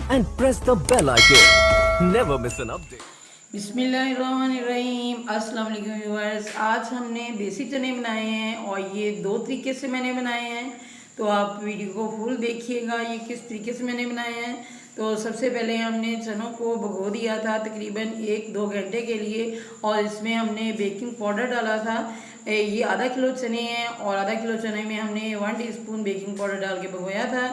and press the bell icon. Never miss an update. बिस्मिल्लाहिर्रहमानिर्रहीम। अस्सलाम वालेकुम व्यूअर्स। आज हमने देसी चने बनाए हैं और ये दो तरीके से मैंने बनाए हैं, तो आप वीडियो को फुल देखिएगा ये किस तरीके से मैंने बनाए हैं। तो सबसे पहले हमने चनों को भिगो दिया था तकरीबन 1-2 घंटे के लिए, और इसमें हमने बेकिंग पाउडर डाला था। ये आधा किलो चने हैं और आधा किलो चने में हमने 1 टीस्पून बेकिंग पाउडर डाल के भिगोया था।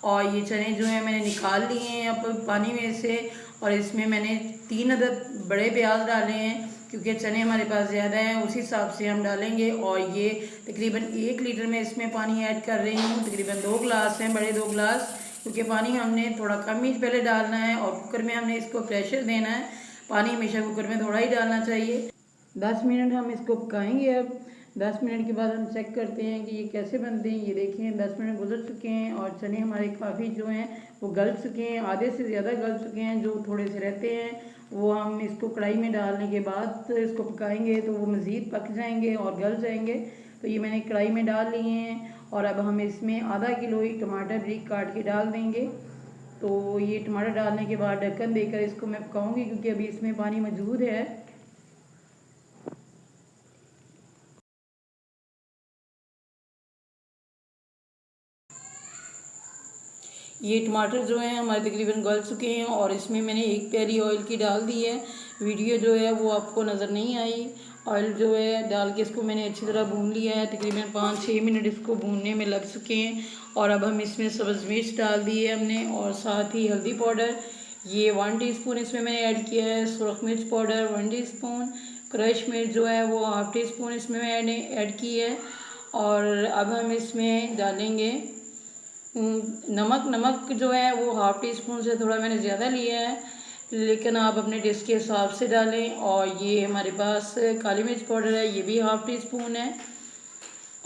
और ये चने जो है मैंने निकाल लिए हैं अब पानी में से, और इसमें मैंने 3 अदद बड़े प्याज डाले हैं क्योंकि चने हमारे पास ज़्यादा हैं, उसी हिसाब से हम डालेंगे। और ये तकरीबन 1 लीटर में इसमें पानी ऐड कर रही हूँ। तकरीबन 2 गिलास हैं, बड़े 2 गिलास, क्योंकि पानी हमने थोड़ा कम ही पहले डालना है और कुकर में हमने इसको प्रेशर देना है। पानी हमेशा कुकर में थोड़ा ही डालना चाहिए। 10 मिनट हम इसको पकाएंगे। अब 10 मिनट के बाद हम चेक करते हैं कि ये कैसे बनते हैं। ये देखें 10 मिनट गुजर चुके हैं और चने हमारे काफ़ी जो हैं वो गल चुके हैं, आधे से ज़्यादा गल चुके हैं। जो थोड़े से रहते हैं वो हम इसको कढ़ाई में डालने के बाद इसको पकाएंगे तो वो मज़ीद पक जाएंगे और गल जाएंगे। तो ये मैंने कढ़ाई में डाल लिए हैं और अब हम इसमें आधा किलो ही टमाटर बारीक काट के डाल देंगे। तो ये टमाटर डालने के बाद ढक्कन देकर इसको मैं पकाऊंगी क्योंकि अभी इसमें पानी मौजूद है। ये टमाटर जो हैं हमारे तकरीबन गल चुके हैं और इसमें मैंने 1 प्याली ऑयल की डाल दी है। वीडियो जो है वो आपको नज़र नहीं आई। ऑयल जो है डाल के इसको मैंने अच्छी तरह भून लिया है। तकरीबन 5-6 मिनट इसको भूनने में लग चुके हैं। और अब हम इसमें सब्ज़ मिर्च डाल दी है हमने, और साथ ही हल्दी पाउडर ये 1 टीस्पून इसमें मैंने ऐड किया है। सुरख मिर्च पाउडर 1 टीस्पून, क्रश मिर्च जो है वो हाफ़ टीस्पून इसमें मैंने ऐड की है। और अब हम इसमें डालेंगे नमक जो है वो हाफ़ टीस्पून से थोड़ा मैंने ज़्यादा लिया है, लेकिन आप अपने टेस्ट के हिसाब से डालें। और ये हमारे पास काली मिर्च पाउडर है, ये भी हाफ़ टीस्पून है।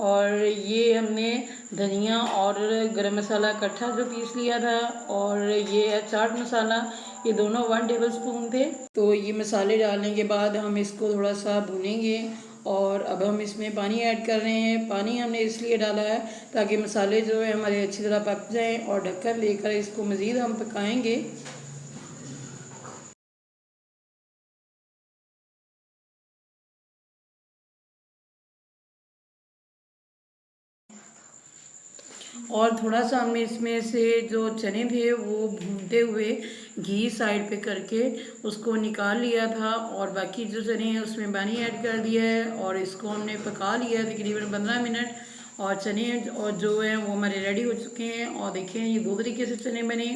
और ये हमने धनिया और गरम मसाला इकट्ठा जो पीस लिया था, और ये है चाट मसाला, ये दोनों 1 टेबलस्पून थे। तो ये मसाले डालने के बाद हम इसको थोड़ा सा भूनेंगे। और अब हम इसमें पानी ऐड कर रहे हैं। पानी हमने इसलिए डाला है ताकि मसाले जो है हमारे अच्छी तरह पक जाएं, और ढक्कन देकर इसको मज़ीद हम पकाएंगे। और थोड़ा सा हमने इसमें से जो चने थे वो भूनते हुए घी साइड पे करके उसको निकाल लिया था, और बाकी जो चने हैं उसमें पानी ऐड कर दिया है और इसको हमने पका लिया तकरीबन 15 मिनट। और चने और जो है वो हमारे रेडी हो चुके हैं। और देखें ये 2 तरीके से चने बने।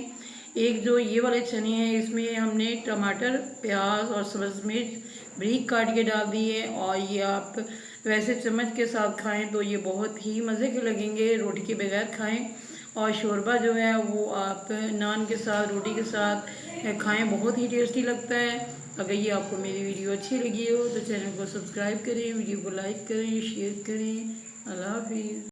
एक जो ये वाले चने हैं इसमें हमने टमाटर, प्याज और सब्ज़ मिर्च बारीक काट के डाल दिए, और ये आप वैसे चम्मच के साथ खाएं तो ये बहुत ही मज़े के लगेंगे, रोटी के बगैर खाएं। और शोरबा जो है वो आप नान के साथ, रोटी के साथ खाएं, बहुत ही टेस्टी लगता है। अगर ये आपको मेरी वीडियो अच्छी लगी हो तो चैनल को सब्सक्राइब करें, वीडियो को लाइक करें, शेयर करें। अल्लाह हाफिज़।